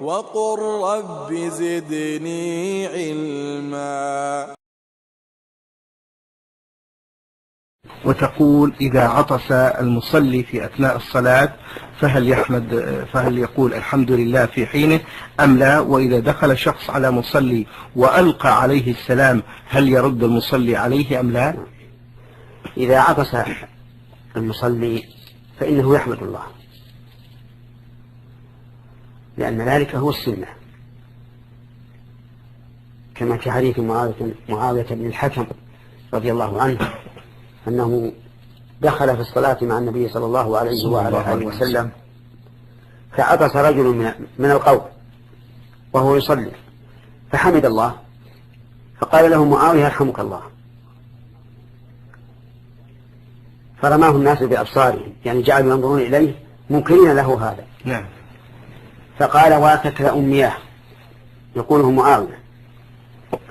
وقل رب زدني علما. وتقول إذا عطس المصلي في أثناء الصلاة فهل يقول الحمد لله في حينه أم لا؟ وإذا دخل شخص على مصلي وألقى عليه السلام هل يرد المصلي عليه أم لا؟ إذا عطس المصلي فإنه يحمد الله، لأن ذلك هو السنة، كما في حديث معاوية بن الحكم رضي الله عنه أنه دخل في الصلاة مع النبي صلى الله عليه وعلى آله وسلم فعطس رجل من القوم وهو يصلي فحمد الله، فقال له معاوية يرحمك الله، فرماه الناس بأبصارهم، يعني جعلوا ينظرون إليه منكرين له هذا. نعم. فقال واتك لأمياه، يقوله معاوية،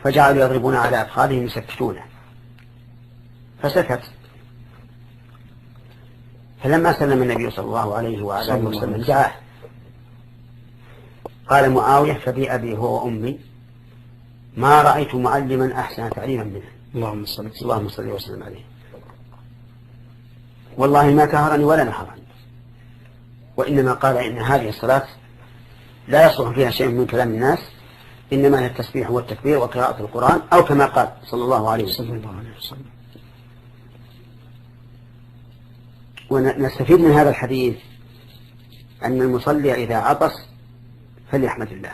فجعلوا يضربون على أفخاذهم يسكتونه، فسكت. فلما سلم النبي صلى الله عليه وعلى آله وسلم دعاه، قال معاوية فبأبي هو وأمي ما رأيت معلما أحسن تعليما منه. اللهم صل وسلم عليه. والله ما كهرني ولا نهرني، وإنما قال إن هذه الصلاة لا يصلح فيها شيء من كلام الناس، إنما هي التسبيح والتكبير وقراءة القرآن، أو كما قال صلى الله عليه وسلم. ونستفيد من هذا الحديث أن المصلي إذا عطس فليحمد الله،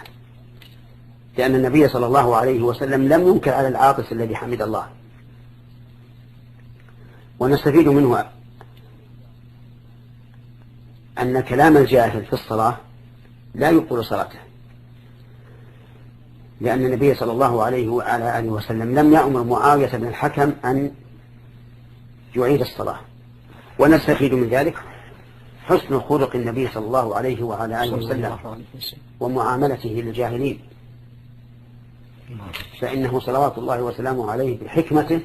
لأن النبي صلى الله عليه وسلم لم ينكر على العاطس الذي حمد الله. ونستفيد منه أن كلام الجاهل في الصلاة لا يبطل صلاته، لأن النبي صلى الله عليه وعلى آله وسلم لم يأمر معاوية بن الحكم أن يعيد الصلاة. ونستفيد من ذلك حسن خلق النبي صلى الله عليه وعلى آله وسلم ومعاملته للجاهلين، فإنه صلوات الله وسلامه عليه بحكمته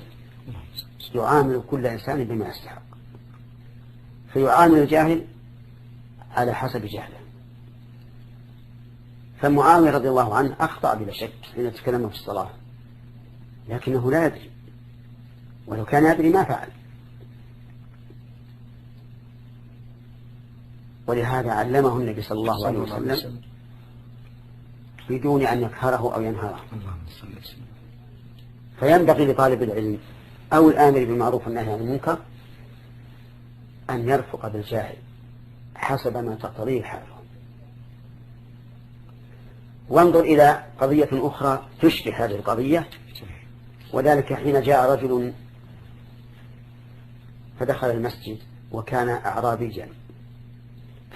يعامل كل إنسان بما يستحق، فيعامل الجاهل على حسب جهله. فمعاوية رضي الله عنه أخطأ بلا شك حين يتكلم في الصلاة، لكنه لا يدري، ولو كان يدري ما فعل. ولهذا علمه النبي صلى الله عليه وسلم بدون أن يقهره أو ينهره. فينبغي لطالب العلم أو الآمر بالمعروف والنهي عن المنكر أن يرفق بالجاهل حسب ما تقتضيه حاله. وانظر إلى قضية أخرى تشبه هذه القضية، وذلك حين جاء رجل فدخل المسجد وكان أعرابيا،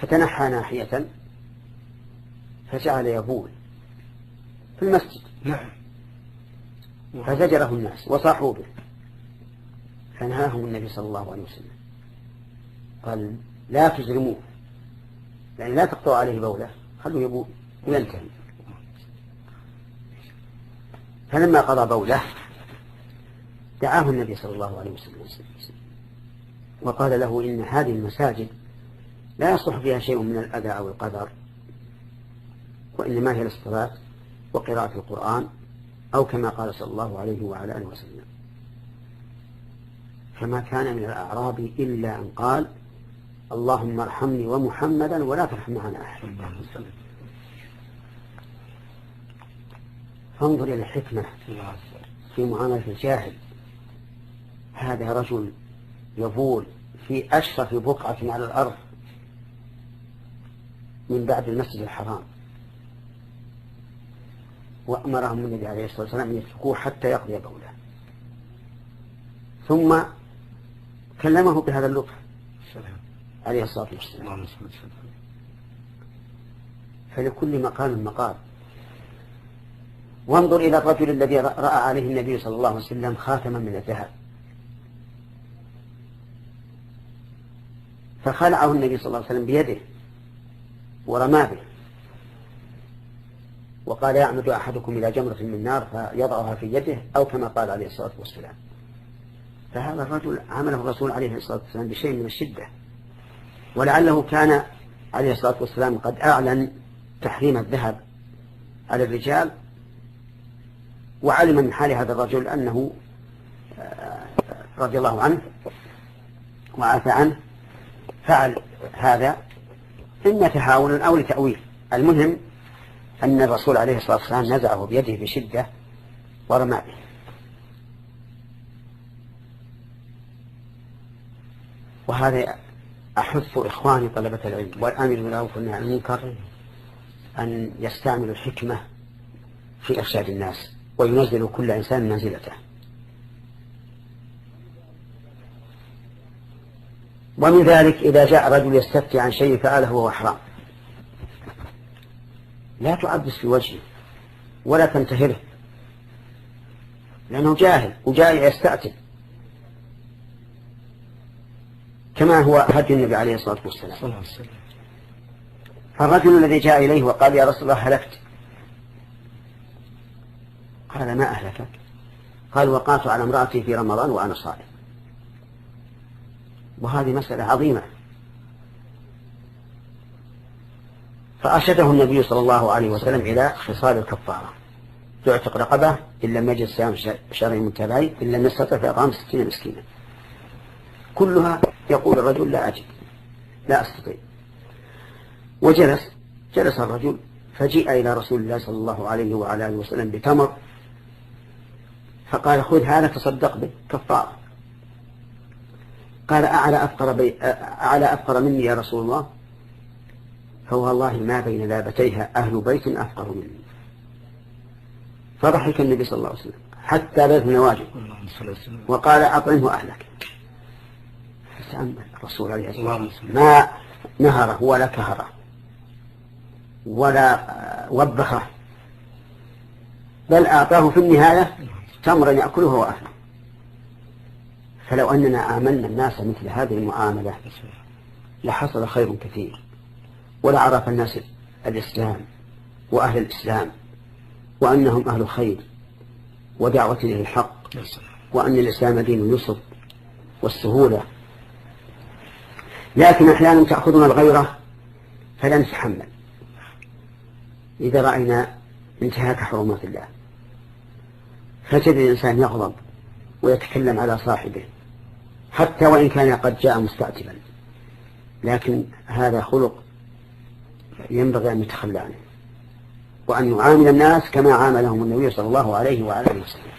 فتنحى ناحية فجعل يبول في المسجد، فزجره الناس وصاحوا به، فنهاهم النبي صلى الله عليه وسلم، قال لا تجرموه، يعني لا تقطعوا عليه بوله، خلوا يبول وينتهي. فلما قضى بوله دعاه النبي صلى الله عليه وسلم وقال له إن هذه المساجد لا يصلح فيها شيء من الأذى أو القدر، وإنما هي الصلاة وقراءة القرآن، أو كما قال صلى الله عليه وعلى آله وسلم. فما كان من الأعراب إلا أن قال اللهم ارحمني ومحمدا ولا ترحم معنا أحد. فانظر إلى الحكمة في معاملة الجاهل. هذا رجل يبول في أشرف بقعة على الأرض من بعد المسجد الحرام، وأمرهم النبي عليه الصلاة والسلام أن يتركوه حتى يقضي بوله، ثم كلمه بهذا اللطف عليه الصلاة والسلام. فلكل مقام مقال. وانظر إلى الرجل الذي رأى عليه النبي صلى الله عليه وسلم خاتما من الذهب، فخلعه النبي صلى الله عليه وسلم بيده ورماه به، وقال يعمد أحدكم إلى جمرة من نار فيضعها في يده، أو كما قال عليه الصلاة والسلام. فهذا الرجل عمله الرسول عليه الصلاة والسلام بشيء من الشدة، ولعله كان عليه الصلاة والسلام قد أعلن تحريم الذهب على الرجال، وعلم من حال هذا الرجل أنه رضي الله عنه وعفى عنه فعل هذا إما تهاونا أو لتأويل. المهم أن الرسول عليه الصلاة والسلام نزعه بيده بشدة ورمى به. وهذا أحث إخواني طلبة العلم والآمر بالمعروف والنهي عن المنكر أن يستعملوا الحكمة في إرشاد الناس وينزل كل إنسان منزلته. ومن ذلك إذا جاء رجل يستفتي عن شيء فعله وهو حرام، لا تعبس في وجهه ولا تنتهره، لأنه جاهل وجاء يستأتي، كما هو هدي النبي عليه الصلاة والسلام. فالرجل الذي جاء إليه وقال يا رسول الله هلكت، قال ما أهلكك؟ قال وقعت على امرأتي في رمضان وأنا صائم. وهذه مسألة عظيمة. فأرشده النبي صلى الله عليه وسلم إلى خصال الكفارة: تعتق رقبة إن لم يجد صيام شهرين متتابعين، إن لم يستطع فإطعام 60 مسكينا. كلها يقول الرجل لا أجد، لا أستطيع. جلس الرجل، فجيء إلى رسول الله صلى الله عليه وعلى آله وسلم بتمر، فقال خذ هذا تصدق به كفارة. قال أعلى أفقر مني يا رسول الله؟ فوالله ما بين لابتيها أهل بيت أفقر مني. فضحك النبي صلى الله عليه وسلم حتى بات نواجه وقال أطعمه أهلك. فسأل الرسول عليه الصلاة والسلام ما نهره ولا كهره ولا وبخه، بل أعطاه في النهاية تمرا يأكله وأهله. فلو أننا آمنا الناس مثل هذه المعاملة لحصل خير كثير، ولعرف الناس الإسلام وأهل الإسلام وأنهم أهل خير ودعوة إلى الحق، وأن الإسلام دين يسر والسهولة. لكن أحيانا تأخذنا الغيرة فلا نتحمل إذا رأينا انتهاك حرمات الله، فتجد الإنسان يغضب ويتكلم على صاحبه حتى وإن كان قد جاء مستعتبا. لكن هذا خلق ينبغي أن نتخلى عنه، وأن نعامل الناس كما عاملهم النبي صلى الله عليه وعلى آله وسلم.